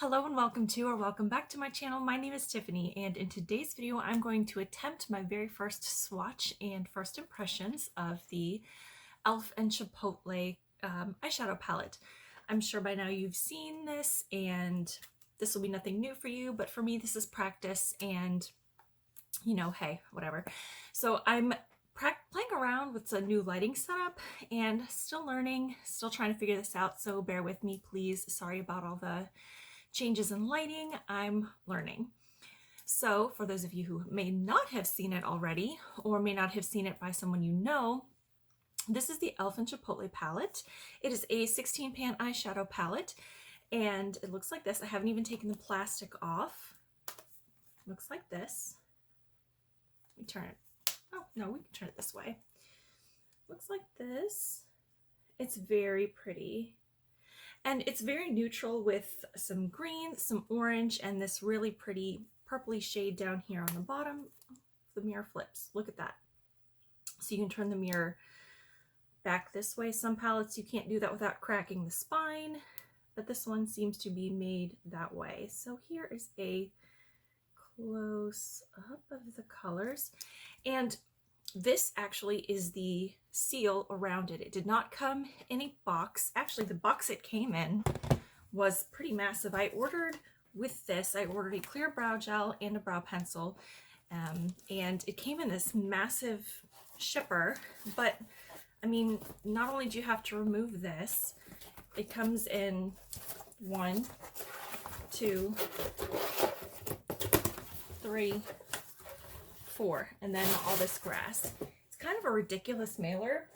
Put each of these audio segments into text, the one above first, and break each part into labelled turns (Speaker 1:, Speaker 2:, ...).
Speaker 1: Hello and welcome to or welcome back to my channel. My name is Tiffany, and in today's video I'm going to attempt my very first swatch and first impressions of the ELFxChipotle eyeshadow palette. I'm sure by now you've seen this and this will be nothing new for you, but for me this is practice and you know, hey, whatever. So I'm playing around with a new lighting setup and still learning, still trying to figure this out, so bear with me please. Sorry about all the changes in lighting, I'm learning. So for those of you who may not have seen it already or may not have seen it by someone you know, this is the ELFxChipotle palette. It is a 16 pan eyeshadow palette and it looks like this. I haven't even taken the plastic off. It looks like this. Let me turn it. Oh no, we can turn it this way. Looks like this. It's very pretty. And it's very neutral with some green, some orange, and this really pretty purpley shade down here on the bottom. The mirror flips. Look at that. So you can turn the mirror back this way. Some palettes you can't do that without cracking the spine, but this one seems to be made that way. So here is a close up of the colors. And this actually is the seal around it. It did not come in a box. Actually, the box it came in was pretty massive. I ordered with this, I ordered a clear brow gel and a brow pencil, and it came in this massive shipper. But I mean, not only do you have to remove this, it comes in 1, 2, 3, 4, and then all this grass. It's kind of a ridiculous mailer,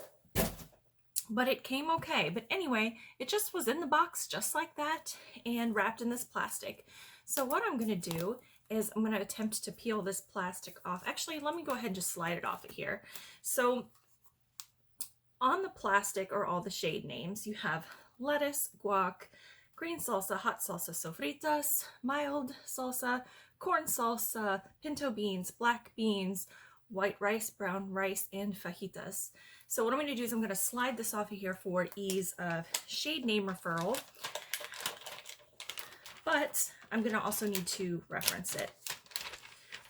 Speaker 1: but it came okay. But anyway, it just was in the box just like that and wrapped in this plastic. So what I'm going to do is I'm going to attempt to peel this plastic off. Actually, let me go ahead and just slide it off of here. So on the plastic are all the shade names. You have lettuce, guac, green salsa, hot salsa sofritas, mild salsa, corn salsa, pinto beans, black beans, white rice, brown rice, and fajitas. So what I'm going to do is I'm going to slide this off of here for ease of shade name referral, but I'm going to also need to reference it.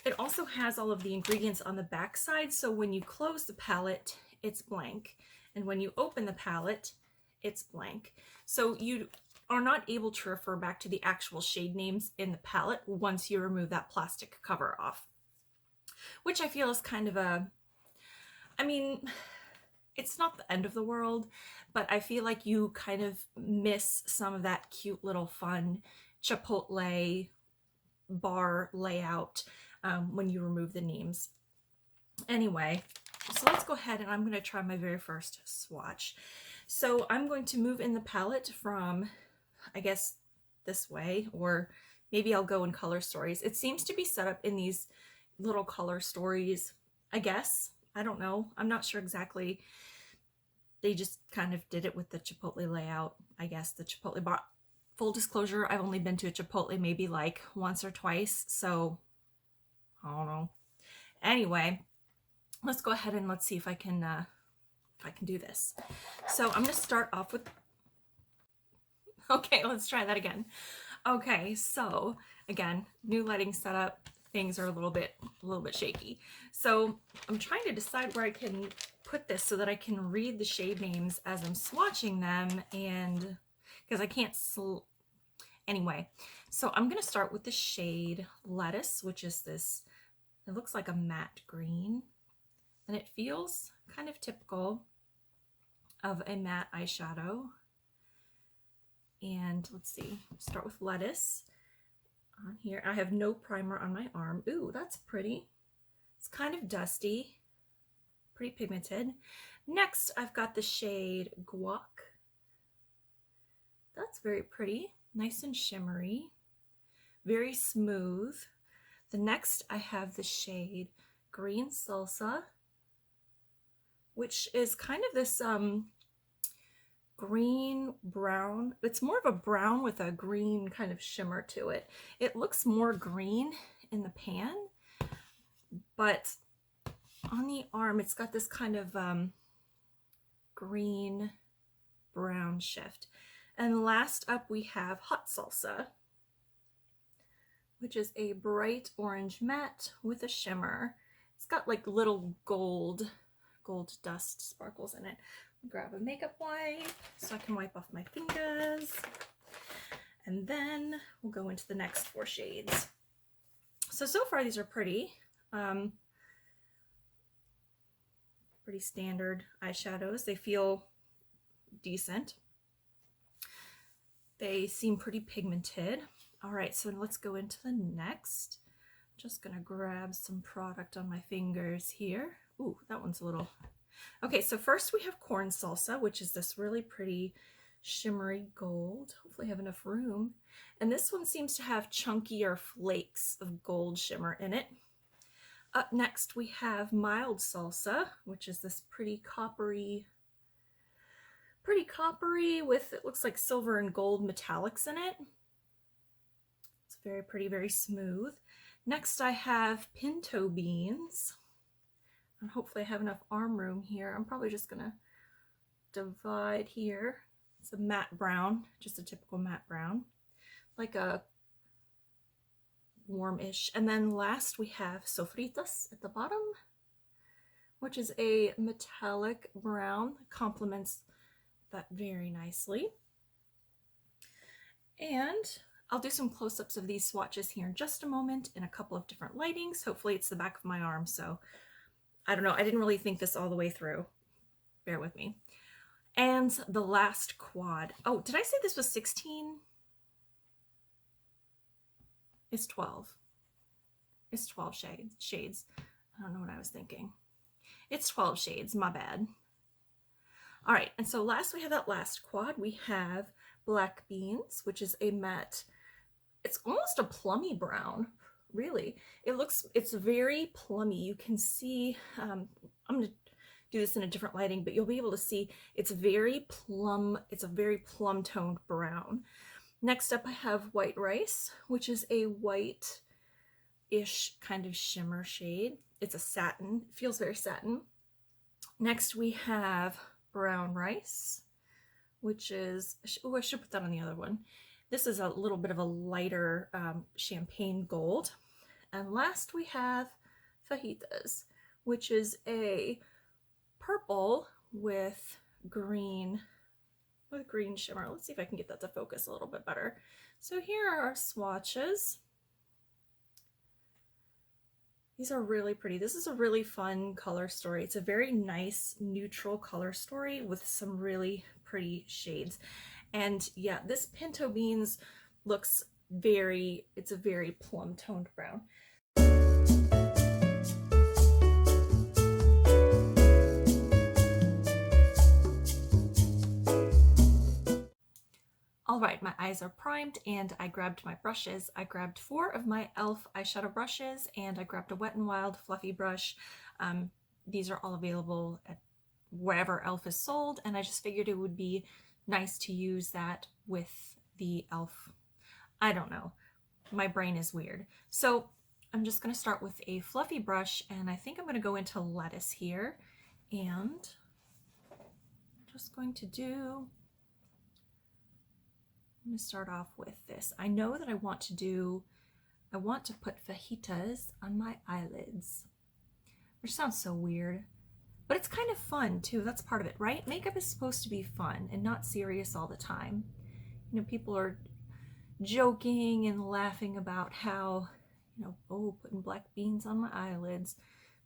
Speaker 1: It also has all of the ingredients on the back side, so when you close the palette, it's blank, and when you open the palette, it's blank. So you are not able to refer back to the actual shade names in the palette once you remove that plastic cover off, which I feel is kind of a, I mean, it's not the end of the world, but I feel like you kind of miss some of that cute little fun Chipotle bar layout when you remove the names. Anyway, so let's go ahead and I'm going to try my very first swatch. So I'm going to move in the palette from, I guess, this way, or maybe I'll go in color stories. It seems to be set up in these little color stories, I guess. I don't know. I'm not sure exactly. They just kind of did it with the Chipotle layout, I guess, the Chipotle bar. Full disclosure, I've only been to a Chipotle maybe like once or twice, so I don't know. Anyway, let's go ahead and let's see if I can do this. So I'm going to start off with, okay, let's try that again. Okay, so again, new lighting setup, things are a little bit shaky. So I'm trying to decide where I can put this so that I can read the shade names as I'm swatching them, and because I can't anyway. So I'm going to start with the shade Lettuce, which is this, it looks like a matte green, and it feels kind of typical of a matte eyeshadow. And let's see, start with Lettuce. On here, I have no primer on my arm. Ooh, that's pretty. It's kind of dusty, pretty pigmented. Next, I've got the shade Guac. That's very pretty, nice and shimmery, very smooth. The next, I have the shade Green Salsa, which is kind of this green brown. It's more of a brown with a green kind of shimmer to it. It looks more green in the pan, but on the arm it's got this kind of green brown shift. And last up we have Hot Salsa, which is a bright orange matte with a shimmer. It's got like little gold dust sparkles in it. Grab a makeup wipe so I can wipe off my fingers. And then we'll go into the next 4 shades. So far these are pretty. Pretty standard eyeshadows. They feel decent. They seem pretty pigmented. All right, so let's go into the next. Just gonna grab some product on my fingers here. Ooh, that one's a little... Okay, so first we have Corn Salsa, which is this really pretty shimmery gold. Hopefully I have enough room. And this one seems to have chunkier flakes of gold shimmer in it. Up next we have Mild Salsa, which is this pretty coppery with, it looks like silver and gold metallics in it. It's very pretty, very smooth. Next I have Pinto Beans. And hopefully I have enough arm room here. I'm probably just gonna divide here. It's a matte brown, just a typical matte brown, like a warmish. And then last we have Sofritas at the bottom, which is a metallic brown, complements that very nicely. And I'll do some close-ups of these swatches here in just a moment in a couple of different lightings. Hopefully it's the back of my arm, so I don't know. I didn't really think this all the way through. Bear with me. And the last quad. Oh, did I say this was 16? It's 12. It's 12 shades. I don't know what I was thinking. It's 12 shades, my bad. All right, and so last we have that last quad. We have Black Beans, which is a matte. It's almost a plummy brown, really. It's very plummy. You can see, I'm gonna do this in a different lighting, but you'll be able to see it's very plum. It's a very plum toned brown. Next up I have White Rice, which is a white-ish kind of shimmer shade. It's a satin, it feels very satin. Next we have Brown Rice, which is, oh, I should put that on the other one. This is a little bit of a lighter champagne gold. And last we have Fajitas, which is a purple with green shimmer. Let's see if I can get that to focus a little bit better. So here are our swatches. These are really pretty. This is a really fun color story. It's a very nice neutral color story with some really pretty shades. And yeah, this Pinto Beans looks it's a very plum toned brown. All right, my eyes are primed and I grabbed my brushes. I grabbed 4 of my e.l.f. eyeshadow brushes and I grabbed a Wet n Wild fluffy brush. These are all available at wherever e.l.f. is sold, and I just figured it would be nice to use that with the e.l.f. I don't know. My brain is weird. So I'm just going to start with a fluffy brush, and I think I'm going to go into Lettuce here, and I'm just going to do... I'm going to start off with this. I know that I want to put fajitas on my eyelids, which sounds so weird, but it's kind of fun too. That's part of it, right? Makeup is supposed to be fun and not serious all the time. You know, people are joking and laughing about how, you know, oh, putting black beans on my eyelids.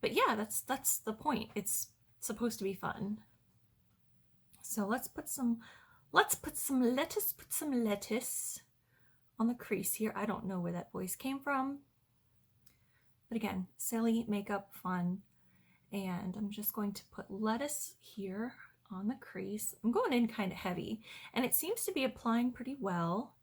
Speaker 1: But yeah, that's the point. It's supposed to be fun. So let's put some lettuce on the crease here. I don't know where that voice came from. But again, silly makeup fun. And I'm just going to put lettuce here on the crease. I'm going in kind of heavy, and it seems to be applying pretty well.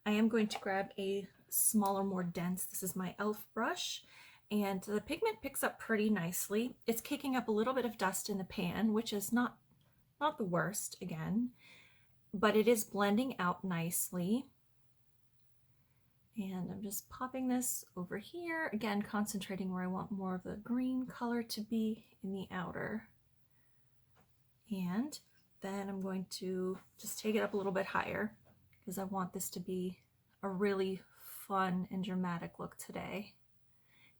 Speaker 1: I am going to grab a smaller, more dense, this is my e.l.f. brush, and the pigment picks up pretty nicely. It's kicking up a little bit of dust in the pan, which is not the worst, again, but it is blending out nicely. And I'm just popping this over here, again concentrating where I want more of the green color to be in the outer. And then I'm going to just take it up a little bit higher because I want this to be a really fun and dramatic look today.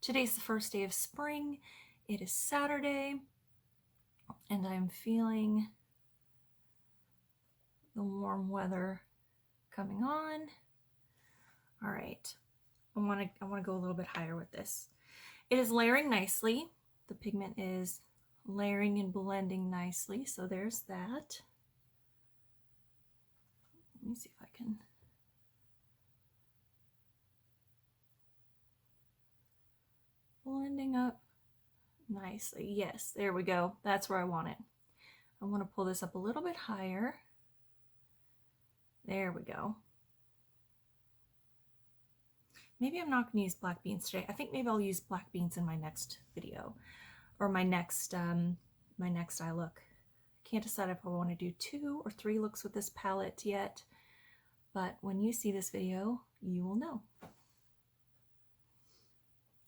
Speaker 1: Today's the first day of spring. It is Saturday, and I'm feeling the warm weather coming on. All right, I want to go a little bit higher with this. It is layering nicely. The pigment is layering and blending nicely, so there's that. Let me see if I can. Blending up nicely. Yes, there we go. That's where I want it. I want to pull this up a little bit higher. There we go. Maybe I'm not going to use black beans today. I think maybe I'll use black beans in my next video, or my next eye look. I can't decide if I want to do 2 or 3 looks with this palette yet, but when you see this video, you will know.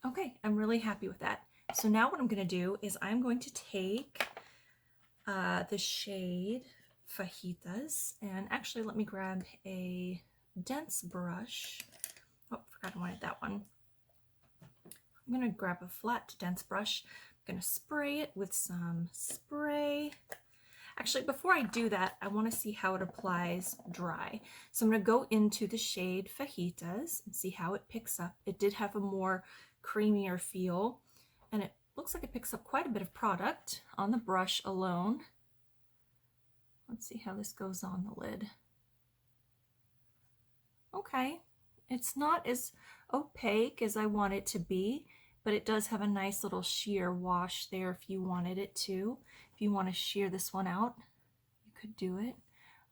Speaker 1: Okay, I'm really happy with that. So now what I'm going to do is I'm going to take the shade Fajitas, and actually let me grab a dense brush. Oh, forgot I wanted that one. I'm going to grab a flat dense brush. I'm going to spray it with some spray. Actually, before I do that, I want to see how it applies dry. So I'm going to go into the shade Fajitas and see how it picks up. It did have a more creamier feel, and it looks like it picks up quite a bit of product on the brush alone. Let's see how this goes on the lid. Okay, it's not as opaque as I want it to be, but it does have a nice little sheer wash there if you wanted it to. If you want to shear this one out, you could do it.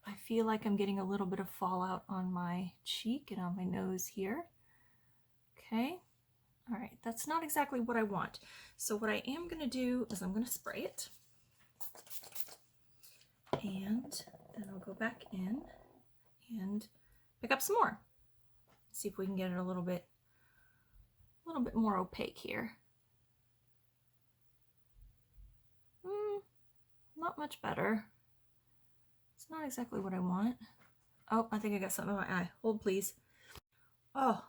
Speaker 1: I feel like I'm getting a little bit of fallout on my cheek and on my nose here. Okay. All right, that's not exactly what I want. So what I am going to do is I'm going to spray it. And then I'll go back in and pick up some more. See if we can get it a little bit more opaque here. Not much better. It's not exactly what I want. Oh, I think I got something in my eye. Hold, please. Oh,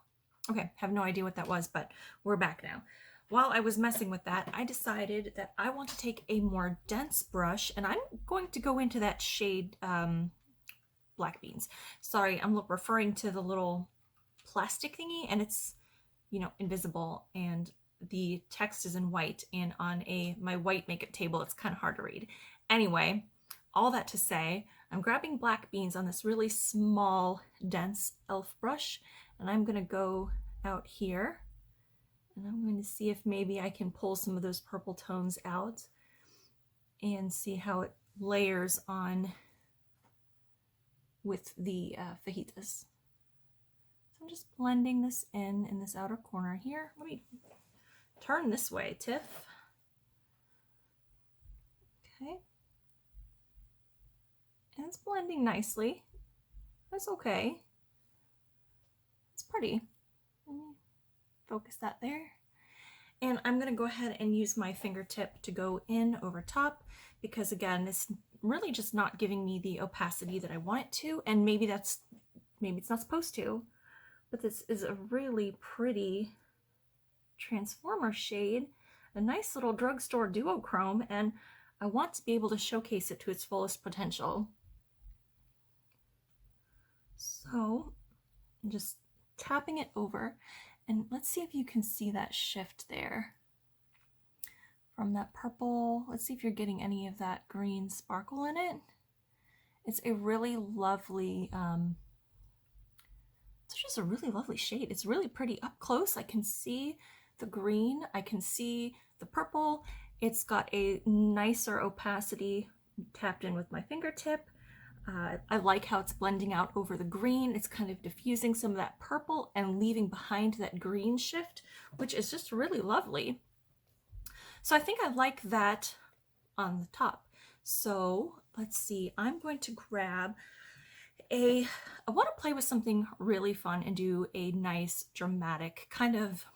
Speaker 1: okay. Have no idea what that was, but we're back now. While I was messing with that, I decided that I want to take a more dense brush, and I'm going to go into that shade Black Beans. Sorry, I'm referring to the little plastic thingy, and it's, you know, invisible, and the text is in white, and on my white makeup table, it's kind of hard to read. Anyway, all that to say, I'm grabbing Black Beans on this really small, dense e.l.f. brush, and I'm going to go out here, and I'm going to see if maybe I can pull some of those purple tones out and see how it layers on with the fajitas. So I'm just blending this in this outer corner here. Let me turn this way, Tiff. Okay. And it's blending nicely. That's okay. It's pretty. Let me focus that there. And I'm going to go ahead and use my fingertip to go in over top, because again, it's really just not giving me the opacity that I want it to, and maybe it's not supposed to, but this is a really pretty transformer shade, a nice little drugstore duochrome, and I want to be able to showcase it to its fullest potential. So I'm just tapping it over, and let's see if you can see that shift there from that purple. Let's see if you're getting any of that green sparkle in it. It's a really lovely, it's just a really lovely shade. It's really pretty up close. I can see the green, I can see the purple. It's got a nicer opacity tapped in with my fingertip. I like how it's blending out over the green. It's kind of diffusing some of that purple and leaving behind that green shift, which is just really lovely. So I think I like that on the top. So let's see, I'm going to grab I want to play with something really fun and do a nice dramatic kind of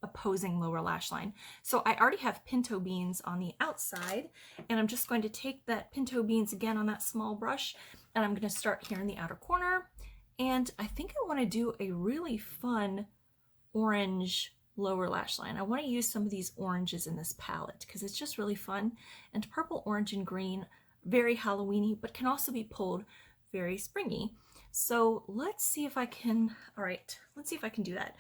Speaker 1: opposing lower lash line. So I already have pinto beans on the outside, and I'm just going to take that pinto beans again on that small brush, and I'm going to start here in the outer corner And I think I want to do a really fun orange lower lash line. I want to use some of these oranges in this palette because it's just really fun. And purple, orange, and green, very Halloweeny, but can also be pulled very springy. So let's see if I can, all right, let's see if I can do that.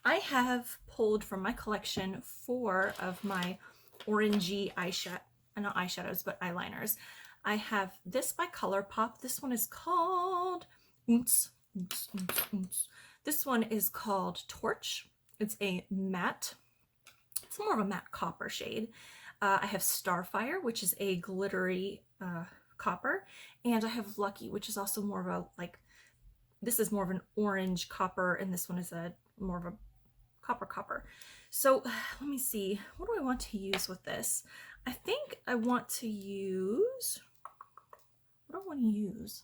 Speaker 1: I have pulled from my collection 4 of my orangey eyeshadow, not eyeshadows, but eyeliners. I have this by ColourPop. This one is called Mousse. This one is called Torch. It's a matte. It's more of a matte copper shade. I have Starfire, which is a glittery copper, and I have Lucky, which is also more of a, like, this is more of an orange copper, and this one is a more of a copper. So let me see, what do I want to use with this? I think I want to use, what do I want to use?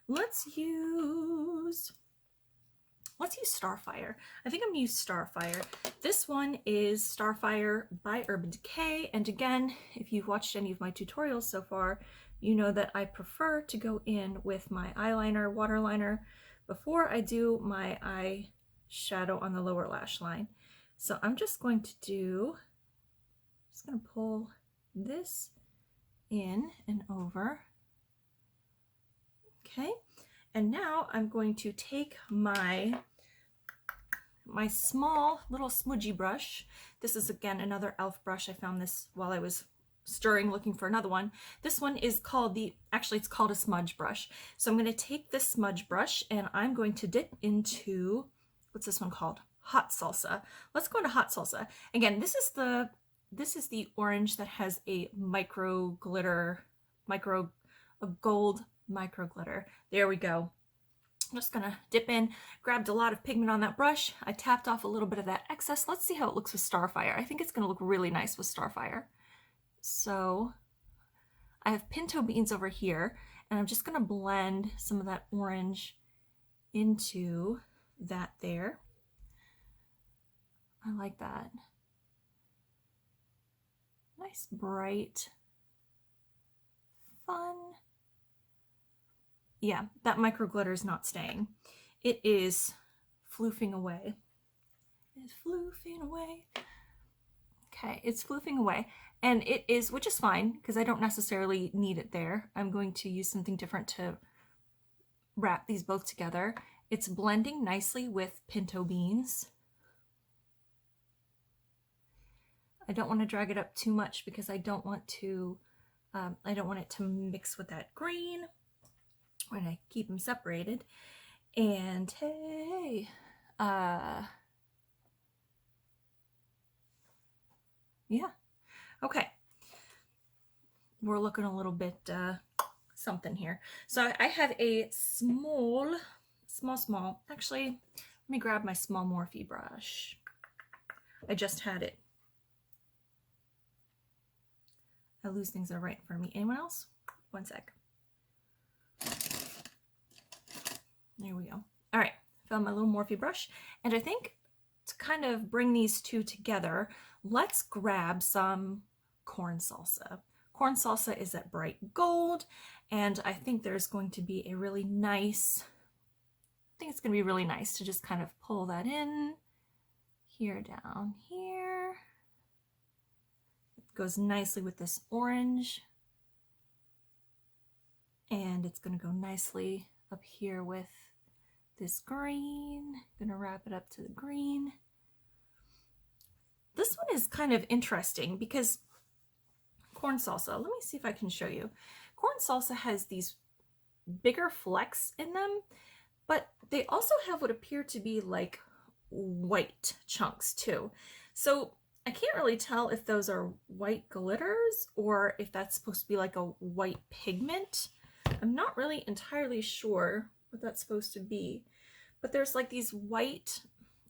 Speaker 1: Let's use Starfire. I think I'm gonna use Starfire. This one is Starfire by Urban Decay. And again, if you've watched any of my tutorials so far, you know that I prefer to go in with my eyeliner, waterliner, before I do my eyeshadow on the lower lash line. So I'm just going to pull this in and over. Okay. And now I'm going to take my small little smudgy brush. This is again another e.l.f. brush. I found this while I was stirring looking for another one. This one is called it's called a smudge brush. So I'm going to take this smudge brush and I'm going to dip into, what's this one called? Hot Salsa. Let's go into Hot Salsa. Again, this is the orange that has a gold micro glitter. There we go. I'm just gonna dip in, grabbed a lot of pigment on that brush. I tapped off a little bit of that excess. Let's see how it looks with Starfire. I think it's gonna look really nice with Starfire. So I have pinto beans over here, and I'm just gonna blend some of that orange into that there. I like that. Nice, bright, fun. Yeah, that micro glitter is not staying. It is floofing away. It's floofing away. Okay, it's floofing away. And it is, which is fine, because I don't necessarily need it there. I'm going to use something different to wrap these both together. It's blending nicely with pinto beans. I don't want to drag it up too much because I don't want it to mix with that green. When I keep them separated. And hey, yeah, okay, we're looking a little bit something here. So I have a small, actually, let me grab my small Morphe brush. I just had it. I lose things that are right in front of me. Anyone else? One sec. There we go. All right, found my little Morphe brush. And I think to kind of bring these two together, let's grab some corn salsa. Corn salsa is that bright gold, and I think there's going to be a really nice, I think it's going to be really nice to just kind of pull that in here, down here. It goes nicely with this orange, and it's going to go nicely up here with this green. I'm gonna wrap it up to the green. This one is kind of interesting because corn salsa, let me see if I can show you. Corn salsa has these bigger flecks in them, but they also have what appear to be like white chunks too. So I can't really tell if those are white glitters or if that's supposed to be like a white pigment. I'm not really entirely sure what that's supposed to be, but there's like these white,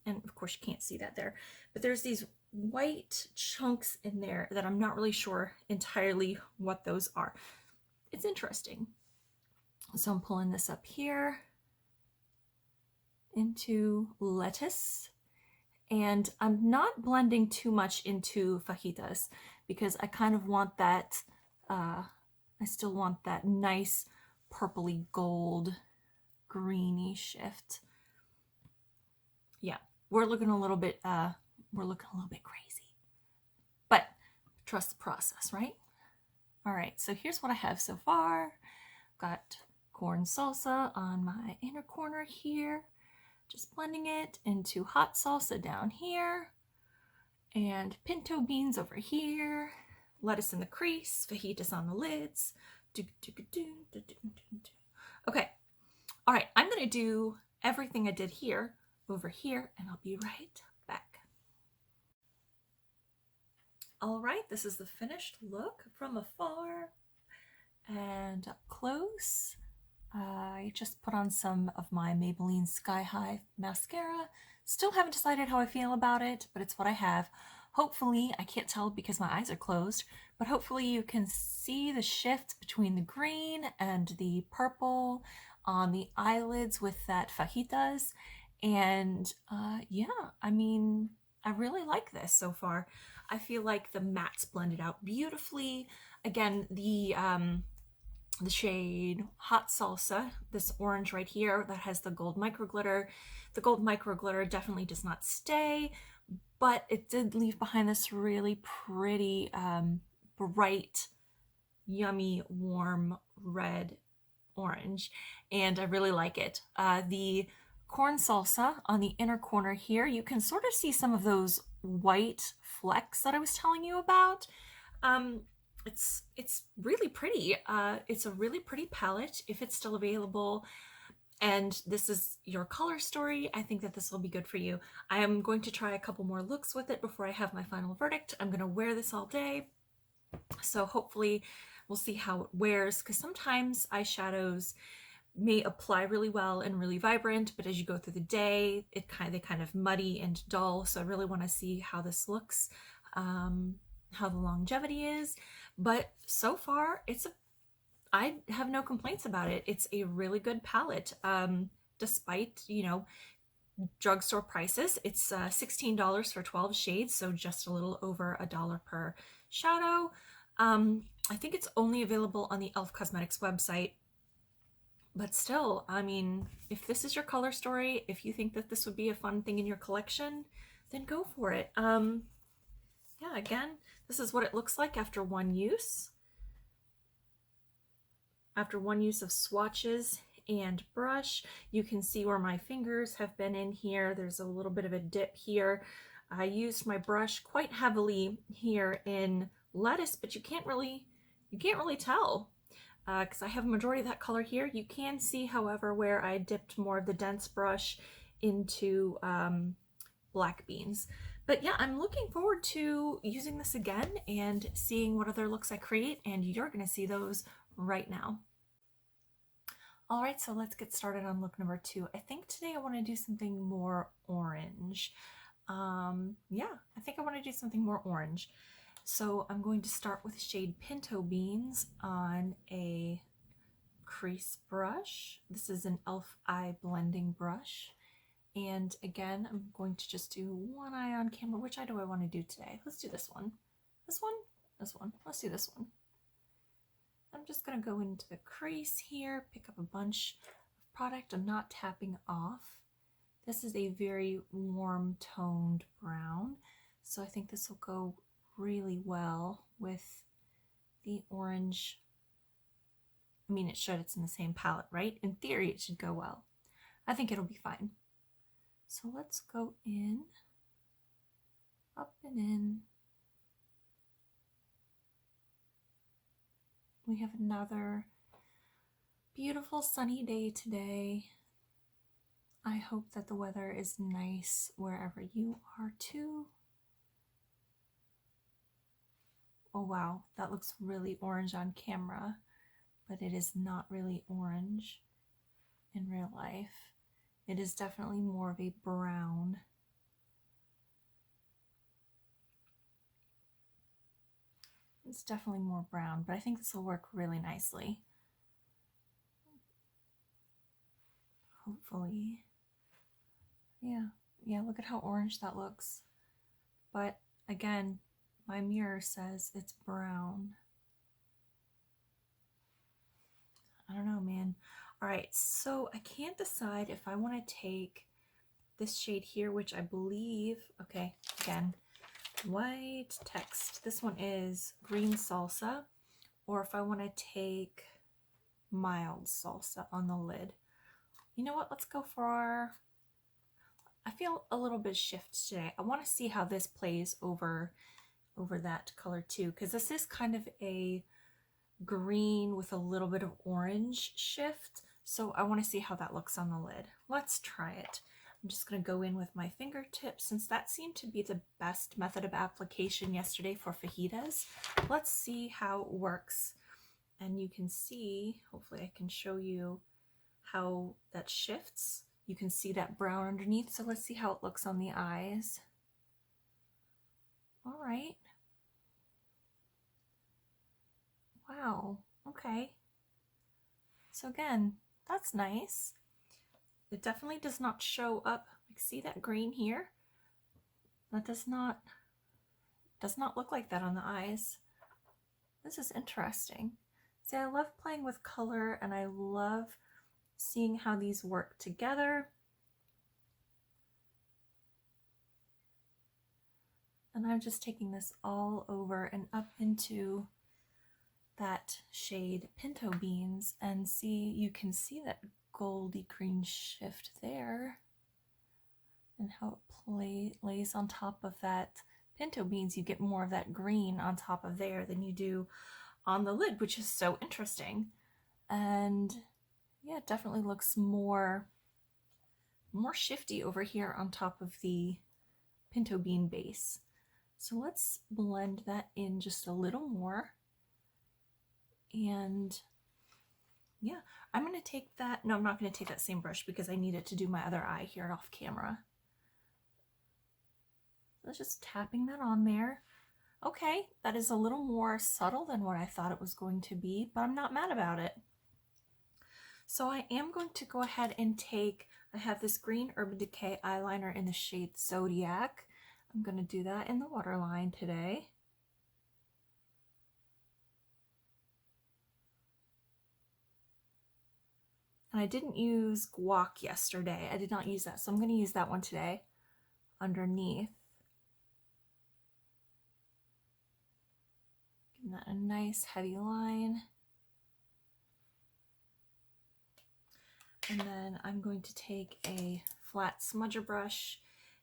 Speaker 1: and of course you can't see that there, but there's these white chunks in there that I'm not really sure entirely what those are. It's interesting. So I'm pulling this up here into lettuce, and I'm not blending too much into fajitas because I kind of want that, I still want that nice purpley gold greeny shift. Yeah, we're looking a little bit crazy, but trust the process, right? All right, so here's what I have so far. Got corn salsa on my inner corner here, just blending it into hot salsa down here, and pinto beans over here, lettuce in the crease, fajitas on the lids. Okay, all right, I'm gonna do everything I did here over here, and I'll be right back. All right, this is the finished look from afar and up close. I just put on some of my Maybelline Sky High mascara. Still haven't decided how I feel about it, but it's what I have. Hopefully, I can't tell because my eyes are closed, but hopefully you can see the shift between the green and the purple on the eyelids with that fajitas. And yeah, I mean, I really like this so far. I feel like the mattes blended out beautifully. Again, the shade Hot Salsa, this orange right here that has the gold micro glitter. The gold micro glitter definitely does not stay, but it did leave behind this really pretty, bright, yummy, warm red orange, and I really like it. The corn salsa on the inner corner here, you can sort of see some of those white flecks that I was telling you about. It's really pretty. It's a really pretty palette if it's still available, and this is your color story. I think that this will be good for you. I am going to try a couple more looks with it before I have my final verdict. I'm going to wear this all day, so hopefully we'll see how it wears, because sometimes eyeshadows may apply really well and really vibrant, but as you go through the day, they kind of muddy and dull. So I really want to see how this looks, how the longevity is. But so far, I have no complaints about it. It's a really good palette, despite, you know, drugstore prices. It's $16 for 12 shades, so just a little over $1 per shadow. I think it's only available on the ELFcosmetics website, but still, I mean, if this is your color story, if you think that this would be a fun thing in your collection, then go for it. Yeah, again, this is what it looks like after one use. After one use of swatches and brush, you can see where my fingers have been in here. There's a little bit of a dip here. I used my brush quite heavily here in lettuce, but you can't really tell because I have a majority of that color here. You can see, however, where I dipped more of the dense brush into black beans. But yeah, I'm looking forward to using this again and seeing what other looks I create, and you're going to see those right now. All right, so let's get started on look number 2. I think today I want to do something more orange. Yeah, I think I want to do something more orange. So I'm going to start with shade Pinto Beans on a crease brush. This is an e.l.f. eye blending brush. And again, I'm going to just do one eye on camera. Which eye do I want to do today? Let's do this one. This one? This one. Let's do this one. I'm just going to go into the crease here, pick up a bunch of product. I'm not tapping off. This is a very warm toned brown, so I think this will go really well with the orange. I mean, it should. It's in the same palette, right? In theory, it should go well. I think it'll be fine. So let's go in, up and in. We have another beautiful sunny day today. I hope that the weather is nice wherever you are too. Oh wow, that looks really orange on camera, but it is not really orange in real life. It is definitely more of a brown. It's definitely more brown, but I think this will work really nicely. Hopefully. Yeah, look at how orange that looks. But again, my mirror says it's brown. I don't know, man. All right, so I can't decide if I want to take this shade here, which I believe, okay, again, white text. This one is green salsa, or if I want to take mild salsa on the lid. You know what? Let's go for, I feel a little bit shift today. I want to see how this plays over that color too, because this is kind of a green with a little bit of orange shift. So I want to see how that looks on the lid. Let's try it. I'm just going to go in with my fingertips since that seemed to be the best method of application yesterday for fajitas. Let's see how it works. And you can see, hopefully I can show you how that shifts. You can see that brown underneath. So let's see how it looks on the eyes. All right. Wow, okay. So again, that's nice. It definitely does not show up. Like, see that green here? That does not look like that on the eyes. This is interesting. See, I love playing with color and I love seeing how these work together. And I'm just taking this all over and up into that shade Pinto Beans, and see, you can see that goldy green shift there and how it lays on top of that Pinto Beans. You get more of that green on top of there than you do on the lid, which is so interesting. And yeah, it definitely looks more shifty over here on top of the Pinto Bean base. So let's blend that in just a little more. And yeah, I'm going to take that. No, I'm not going to take that same brush because I need it to do my other eye here off camera. So just tapping that on there. Okay, that is a little more subtle than what I thought it was going to be, but I'm not mad about it. So I am going to go ahead and take, I have this green Urban Decay eyeliner in the shade Zodiac. I'm going to do that in the waterline today. And I didn't use Guac yesterday. I did not use that, so I'm going to use that one today underneath. Give that a nice heavy line. And then I'm going to take a flat smudger brush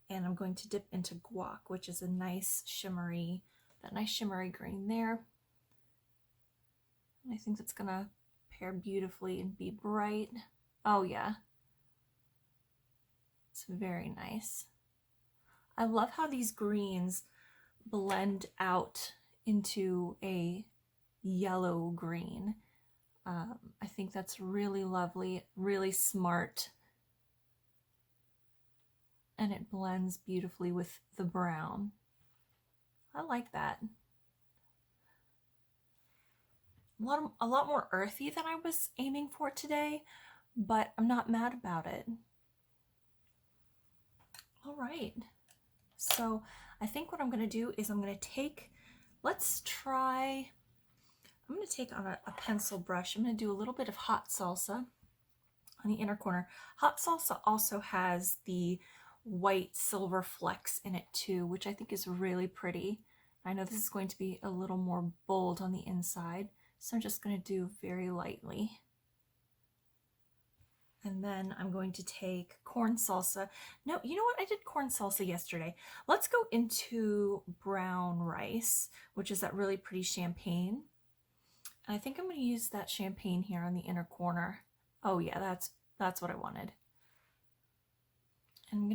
Speaker 1: and I'm going to dip into Guac, which is a nice shimmery, that nice shimmery green there. And I think that's gonna pair beautifully and be bright. Oh yeah, it's very nice. I love how these greens blend out into a yellow green. I think that's really lovely, really smart, and it blends beautifully with the brown. I like that. A lot more earthy than I was aiming for today, but I'm not mad about it. All right, so I think what I'm going to do is I'm going to take, I'm going to take on a pencil brush, I'm going to do a little bit of hot salsa on the inner corner. Hot salsa also has the white silver flecks in it too, which I think is really pretty. I know this is going to be a little more bold on the inside, so I'm just going to do very lightly. And then I'm going to take corn salsa. No, you know what? I did corn salsa yesterday. Let's go into brown rice, which is that really pretty champagne. And I think I'm going to use that champagne here on the inner corner. Oh yeah, that's what I wanted. And I'm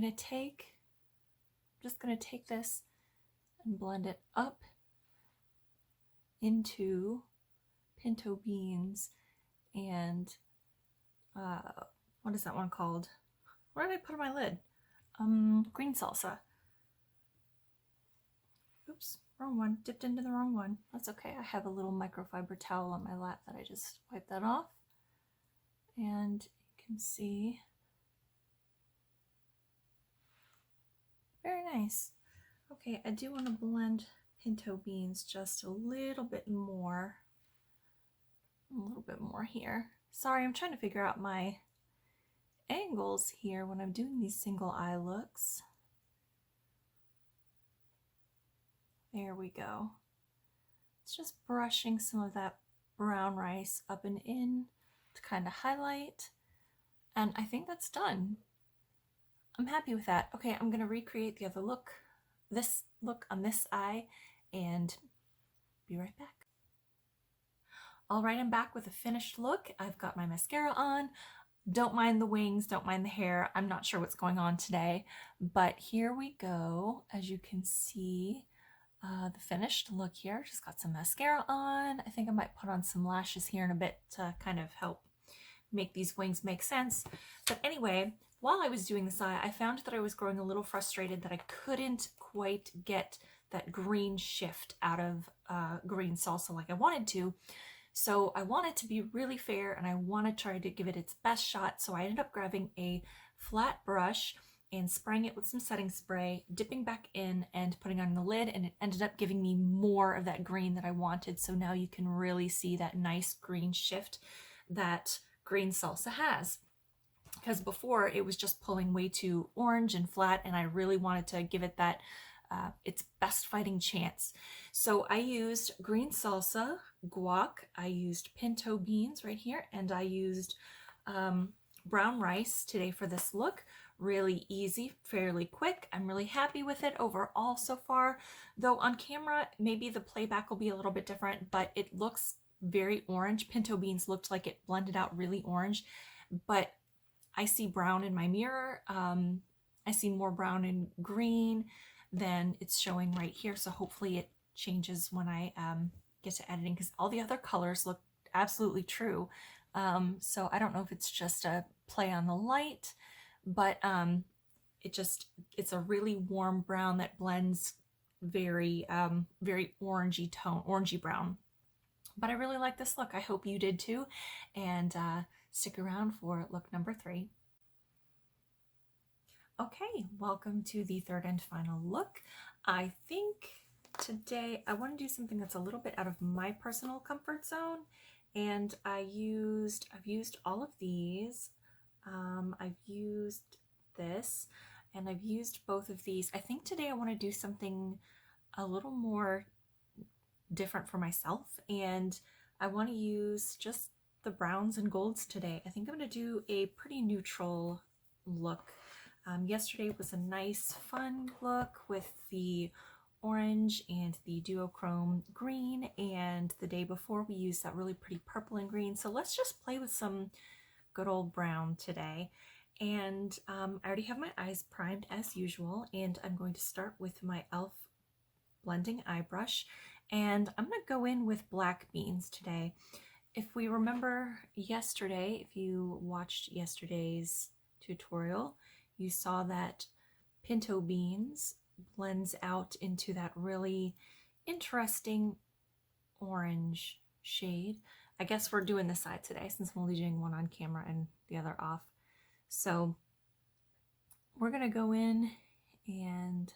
Speaker 1: just going to take this and blend it up into Pinto Beans and what is that one called? What did I put on my lid? Green salsa. Oops, wrong one. Dipped into the wrong one. That's okay. I have a little microfiber towel on my lap that I just wiped that off. And you can see. Very nice. Okay, I do want to blend Pinto Beans just a little bit more. A little bit more here. Sorry, I'm trying to figure out my angles here when I'm doing these single eye looks. There we go. It's just brushing some of that brown rice up and in to kind of highlight. And I think that's done. I'm happy with that. Okay, I'm gonna recreate the other look, this look on this eye, and be right back. All right, I'm back with a finished look. I've got my mascara on. Don't mind the wings, don't mind the hair. I'm not sure what's going on today, but here we go. As you can see, the finished look here. Just got some mascara on. I think I might put on some lashes here in a bit to kind of help make these wings make sense. But anyway, while I was doing this eye, I found that I was growing a little frustrated that I couldn't quite get that green shift out of green salsa like I wanted to. So I want it to be really fair and I want to try to give it its best shot. So I ended up grabbing a flat brush and spraying it with some setting spray, dipping back in and putting on the lid, and it ended up giving me more of that green that I wanted. So now you can really see that nice green shift that green salsa has. Because before it was just pulling way too orange and flat, and I really wanted to give it that its best fighting chance. So I used green salsa, guac, I used pinto beans right here, and I used brown rice today for this look. Really easy, fairly quick. I'm really happy with it overall so far, though on camera maybe the playback will be a little bit different, but it looks very orange. Pinto beans looked like it blended out really orange, but I see brown in my mirror. I see more brown and green than it's showing right here, so hopefully it changes when I get to editing, because all the other colors look absolutely true. So I don't know if it's just a play on the light, but it's a really warm brown that blends very very orangey tone, orangey brown. But I really like this look. I hope you did too, and stick around for look number 3. Okay, welcome to the third and final look. I think today I want to do something that's a little bit out of my personal comfort zone, and I've used all of these. I've used this, and I've used both of these. I think today I want to do something a little more different for myself, and I want to use just the browns and golds today. I think I'm going to do a pretty neutral look. Yesterday was a nice fun look with the orange and the duochrome green, and the day before we used that really pretty purple and green. So let's just play with some good old brown today. And I already have my eyes primed as usual, and I'm going to start with my e.l.f. blending eye brush, and I'm going to go in with black beans today. If we remember yesterday, if you watched yesterday's tutorial, you saw that pinto beans blends out into that really interesting orange shade. I guess we're doing this side today since I'm only doing one on camera and the other off. So we're going to go in and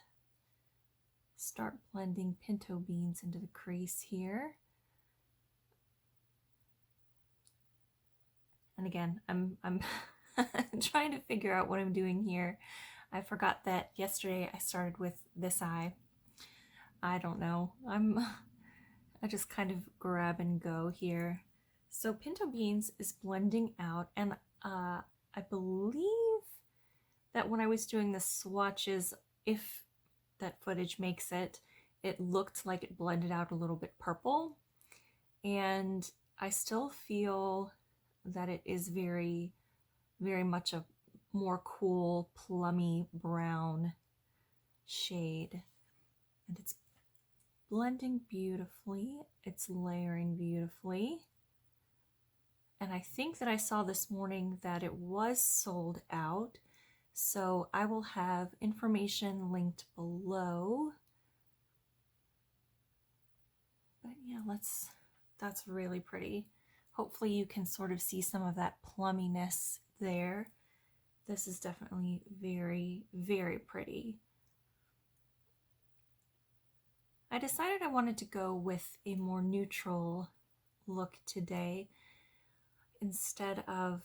Speaker 1: start blending pinto beans into the crease here. And again, I'm trying to figure out what I'm doing here. I forgot that yesterday I started with this eye. I don't know. I just kind of grab and go here. So pinto beans is blending out, and I believe that when I was doing the swatches, if that footage makes it, it looked like it blended out a little bit purple, and I still feel that it is very, very much a more cool plummy brown shade, and it's blending beautifully, it's layering beautifully. And I think that I saw this morning that it was sold out, so I will have information linked below. But yeah, that's really pretty. Hopefully you can sort of see some of that plumminess there. This is definitely very, very pretty. I decided I wanted to go with a more neutral look today. instead of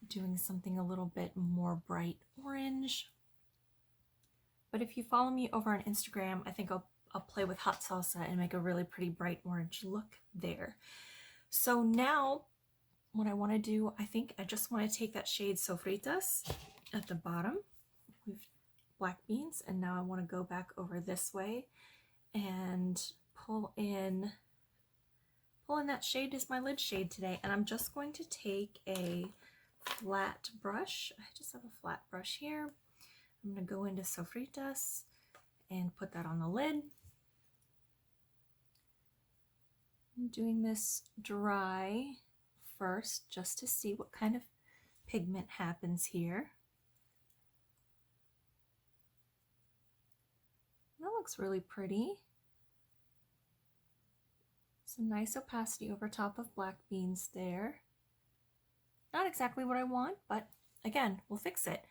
Speaker 1: doing something a little bit more bright orange. But if you follow me over on Instagram, I think I'll play with hot salsa and make a really pretty bright orange look there. So now what I want to do, I think I just want to take that shade Sofritas at the bottom with black beans, and now I want to go back over this way and pull in that shade is my lid shade today. And I'm just going to take a flat brush. I just have a flat brush here. I'm going to go into Sofritas and put that on the lid. I'm doing this dry first just to see what kind of pigment happens here. That looks really pretty. Some nice opacity over top of black beans there. Not exactly what I want, but again, we'll fix it.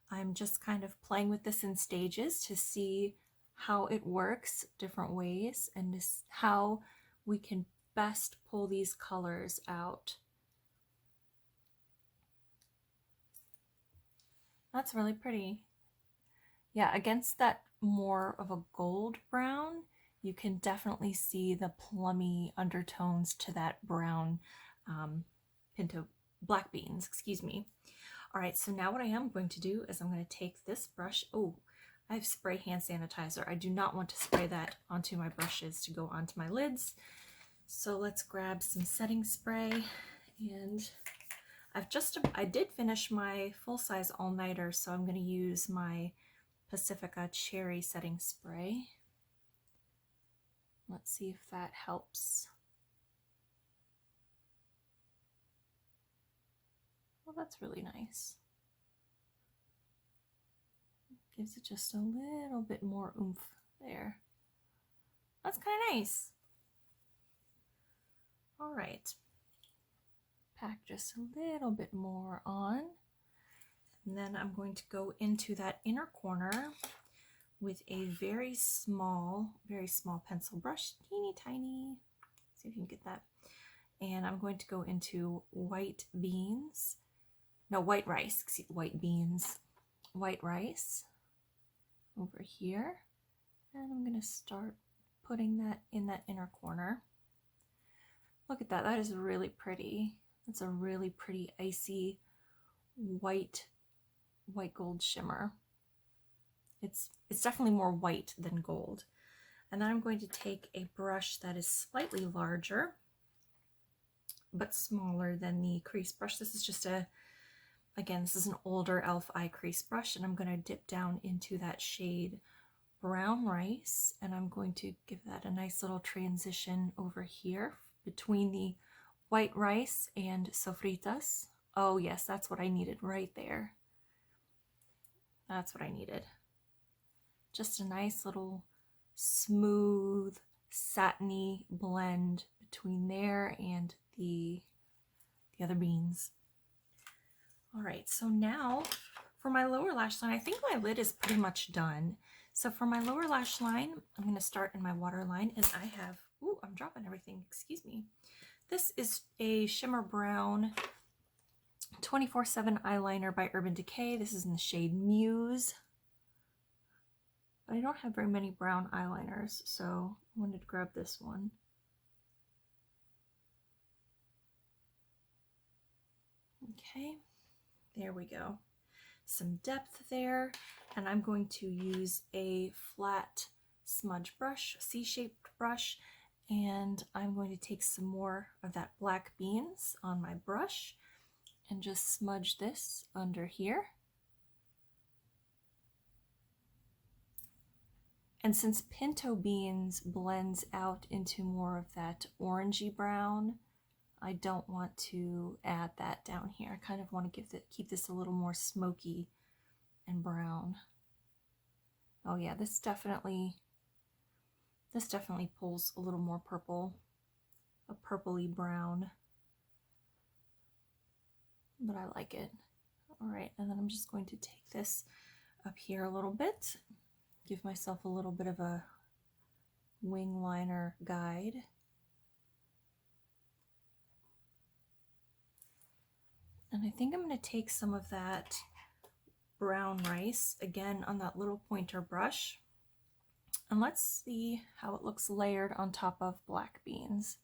Speaker 1: I'm just kind of playing with this in stages to see how it works different ways and how we can best pull these colors out. That's really pretty. Yeah, against that more of a gold brown, you can definitely see the plummy undertones to that brown pinto black beans, excuse me. All right, so now what I am going to do is I'm going to take this brush. Oh, I have spray hand sanitizer. I do not want to spray that onto my brushes to go onto my lids. So let's grab some setting spray, and I did finish my full-size all-nighter, so I'm going to use my Pacifica Cherry setting spray. Let's see if that helps. Well, that's really nice. Gives it just a little bit more oomph there. That's kind of nice. All right. Pack just a little bit more on. And then I'm going to go into that inner corner with a very small pencil brush, teeny tiny. See if you can get that. And I'm going to go into white rice, white rice over here. And I'm going to start putting that in that inner corner. Look at that, that is really pretty. That's a really pretty icy white gold shimmer. It's definitely more white than gold. And then I'm going to take a brush that is slightly larger, but smaller than the crease brush. This is just this is an older e.l.f. eye crease brush, and I'm going to dip down into that shade Brown Rice, and I'm going to give that a nice little transition over here between the white rice and Sofritas. Oh yes, that's what I needed right there. That's what I needed. Just a nice little smooth, satiny blend between there and the other beans. All right, so now for my lower lash line, I think my lid is pretty much done. So for my lower lash line, I'm going to start in my waterline, and I have, ooh, I'm dropping everything, excuse me. This is a Shimmer Brown 24/7 eyeliner by Urban Decay. This is in the shade Muse. But I don't have very many brown eyeliners, so I wanted to grab this one. Okay, there we go. Some depth there, and I'm going to use a flat smudge brush, C-shaped brush, and I'm going to take some more of that black beans on my brush and just smudge this under here. And since pinto beans blends out into more of that orangey brown, I don't want to add that down here. I kind of want to keep this a little more smoky and brown. Oh yeah, this definitely pulls a little more purple, a purpley brown, but I like it. All right, and then I'm just going to take this up here a little bit, give myself a little bit of a wing liner guide. And I think I'm going to take some of that brown rice again on that little pointer brush. And let's see how it looks layered on top of black beans.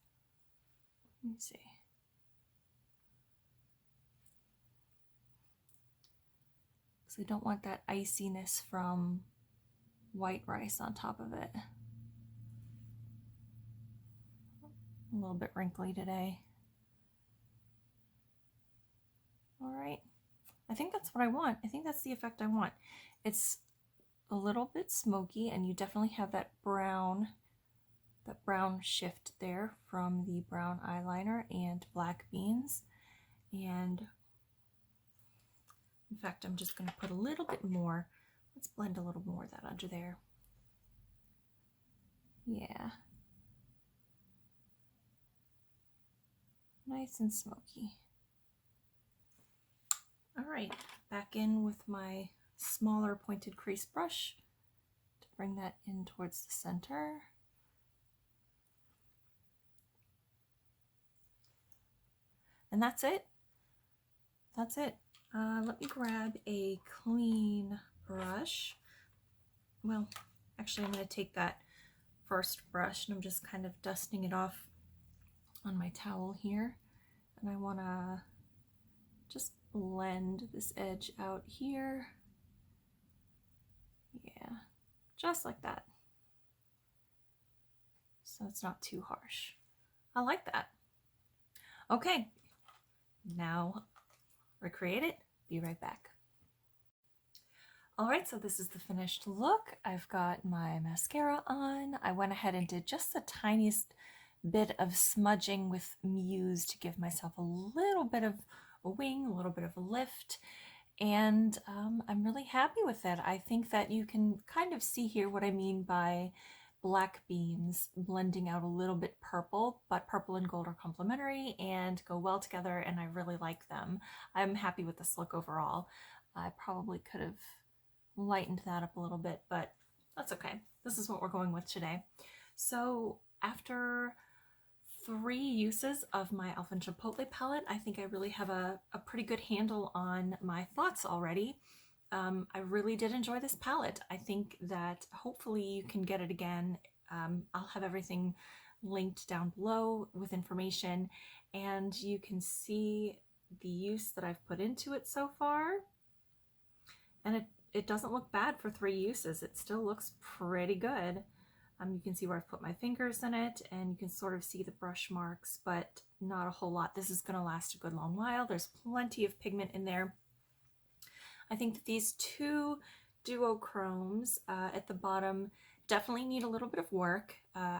Speaker 1: Let me see. So I don't want that iciness from white rice on top of it. A little bit wrinkly today. All right, I think that's what I want. I think that's the effect I want. It's a little bit smoky, and you definitely have that brown shift there from the brown eyeliner and black beans. And in fact, I'm just going to put a little bit more. Let's blend a little more of that under there. Yeah. Nice and smoky. All right, back in with my smaller pointed crease brush to bring that in towards the center. And that's it. That's it. Let me grab a clean brush. Well, actually I'm going to take that first brush and I'm just kind of dusting it off on my towel here. And I want to just blend this edge out here. Yeah, just like that. So it's not too harsh. I like that. Okay, now recreate it. Be right back. All right, so this is the finished look. I've got my mascara on. I went ahead and did just the tiniest bit of smudging with Mousse to give myself a little bit of a wing, a little bit of a lift, and I'm really happy with it. I think that you can kind of see here what I mean by black beans blending out a little bit purple, but purple and gold are complementary and go well together, and I really like them. I'm happy with this look overall. I probably could have lightened that up a little bit, but that's okay. This is what we're going with today. So after 3 uses of my ELFxChipotle palette, I think I really have a pretty good handle on my thoughts already. I really did enjoy this palette. I think that hopefully you can get it again. I'll have everything linked down below with information, and you can see the use that I've put into it so far. And it doesn't look bad for 3 uses. It still looks pretty good. You can see where I've put my fingers in it, and you can sort of see the brush marks, but not a whole lot. This is going to last a good long while. There's plenty of pigment in there. I think that these 2 duochromes at the bottom definitely need a little bit of work.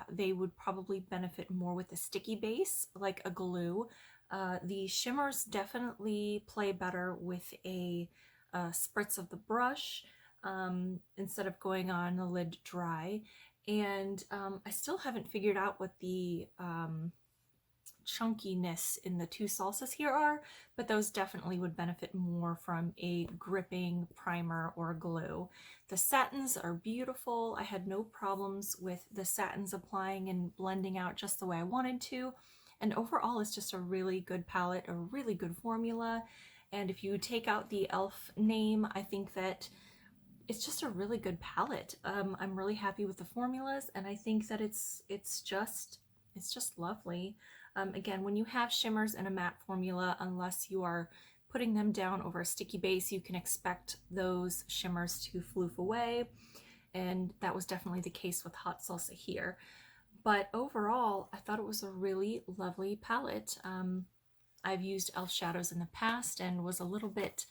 Speaker 1: They would probably benefit more with a sticky base, like a glue. The shimmers definitely play better with a spritz of the brush instead of going on the lid dry. And I still haven't figured out what the chunkiness in the 2 salsas here are, but those definitely would benefit more from a gripping primer or glue. The satins are beautiful. I had no problems with the satins applying and blending out just the way I wanted to. And overall, it's just a really good palette, a really good formula. And if you take out the e.l.f. name, I think that it's just a really good palette. I'm really happy with the formulas, and I think that it's just lovely. Again, when you have shimmers in a matte formula, unless you are putting them down over a sticky base, you can expect those shimmers to floof away, and that was definitely the case with Hot Salsa here. But overall, I thought it was a really lovely palette. I've used e.l.f. shadows in the past and was a little bit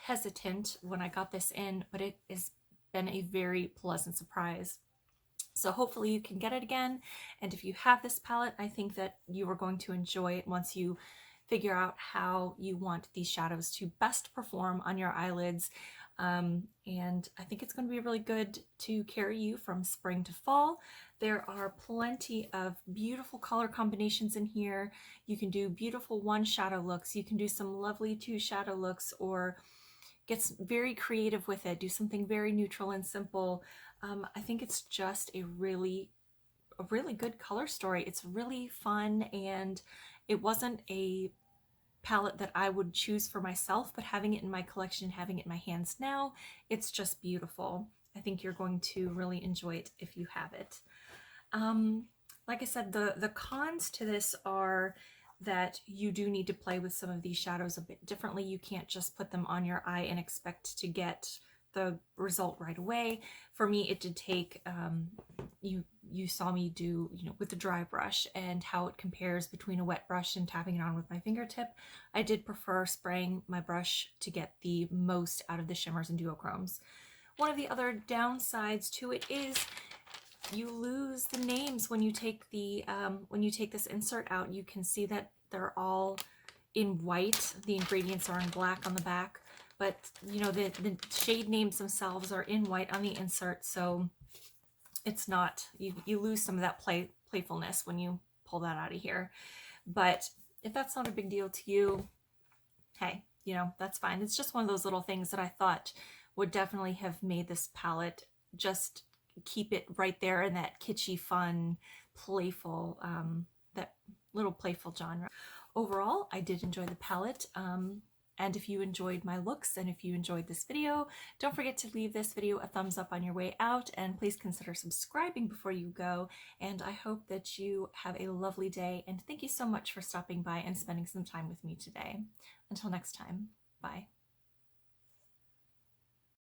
Speaker 1: hesitant when I got this in, but it has been a very pleasant surprise. So hopefully you can get it again, and if you have this palette, I think that you are going to enjoy it once you figure out how you want these shadows to best perform on your eyelids. And I think it's going to be really good to carry you from spring to fall. There are plenty of beautiful color combinations in here. You can do beautiful 1 shadow looks. You can do some lovely 2 shadow looks, or get very creative with it. Do something very neutral and simple. I think it's just a really good color story. It's really fun, and it wasn't a palette that I would choose for myself, but having it in my collection, having it in my hands now, it's just beautiful. I think you're going to really enjoy it if you have it. Like I said, the cons to this are that you do need to play with some of these shadows a bit differently. You can't just put them on your eye and expect to get the result right away. For me, it did take, you saw me do, with the dry brush and how it compares between a wet brush and tapping it on with my fingertip. I did prefer spraying my brush to get the most out of the shimmers and duochromes. One of the other downsides to it is you lose the names when you take the when you take this insert out. You can see that they're all in white. The ingredients are in black on the back, but the shade names themselves are in white on the insert, so it's not, you lose some of that playfulness when you pull that out of here. But if that's not a big deal to you, hey, that's fine. It's just one of those little things that I thought would definitely have made this palette just keep it right there in that kitschy, fun, playful, that little playful genre. Overall, I did enjoy the palette. And if you enjoyed my looks and if you enjoyed this video, don't forget to leave this video a thumbs up on your way out, and please consider subscribing before you go. And I hope that you have a lovely day, and thank you so much for stopping by and spending some time with me today. Until next time, bye.